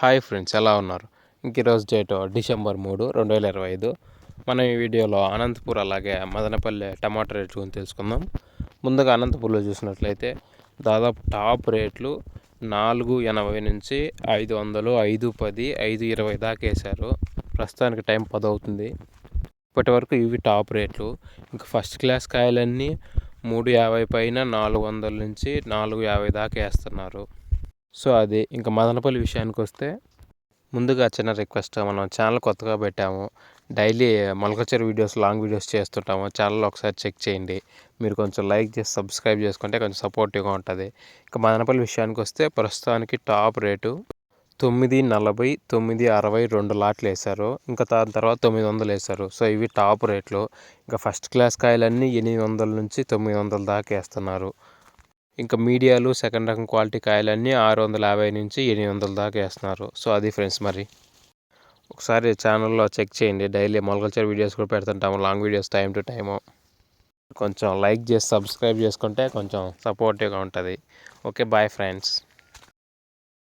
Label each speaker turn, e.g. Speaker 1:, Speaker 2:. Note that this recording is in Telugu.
Speaker 1: హాయ్ ఫ్రెండ్స్, ఎలా ఉన్నారు? ఈరోజు డేట్ డిసెంబర్ 3, 2025. మనం ఈ వీడియోలో అనంతపూర్ అలాగే మదనపల్లె టమాటా రేట్లు గురించి తెలుసుకుందాం. ముందుగా అనంతపూర్లో చూసినట్లయితే దాదాపు టాప్ రేట్లు 4.80 నుంచి 500, 5.10, 5.20 దాకా వేశారు. ప్రస్తుతానికి టైం 10 అవుతుంది. ఇప్పటి వరకు ఇవి టాప్ రేట్లు. ఇంకా ఫస్ట్ క్లాస్ కాయలన్నీ 3.50 పైన 400 నుంచి 4.50 దాకా వేస్తున్నారు. సో అది ఇంకా మదనపల్లి విషయానికి వస్తే, ముందుగా చిన్న రిక్వెస్ట్, మనం ఛానల్ కొత్తగా పెట్టాము. డైలీ మొలకచెరు వీడియోస్, లాంగ్ వీడియోస్ చేస్తుంటాము. ఛానల్ ఒకసారి చెక్ చేయండి. మీరు కొంచెం లైక్ చేసి సబ్స్క్రైబ్ చేసుకుంటే కొంచెం సపోర్టివ్గా ఉంటుంది. ఇంకా మదనపల్లి విషయానికి వస్తే ప్రస్తుతానికి టాప్ రేటు 9.40, 9.60 2 లాట్లు వేశారు. ఇంకా దాని తర్వాత 900 వేశారు. సో ఇవి టాప్ రేట్లు. ఇంకా ఫస్ట్ క్లాస్ కాయలన్నీ 800 నుంచి 900 దాకా వేస్తున్నారు. ఇంకా మీడియాలు, సెకండ్ రకం క్వాలిటీ కాయలన్నీ 650 నుంచి 800 దాకా వేస్తున్నారు. సో అది ఫ్రెండ్స్, మరి ఒకసారి ఛానల్లో చెక్ చేయండి. డైలీ మొలకల్చర్ వీడియోస్ కూడా పెడుతుంటాము, long videos time to time. కొంచెం లైక్ చేసి సబ్స్క్రైబ్ చేసుకుంటే కొంచెం సపోర్టివ్గా ఉంటుంది. Okay, bye friends.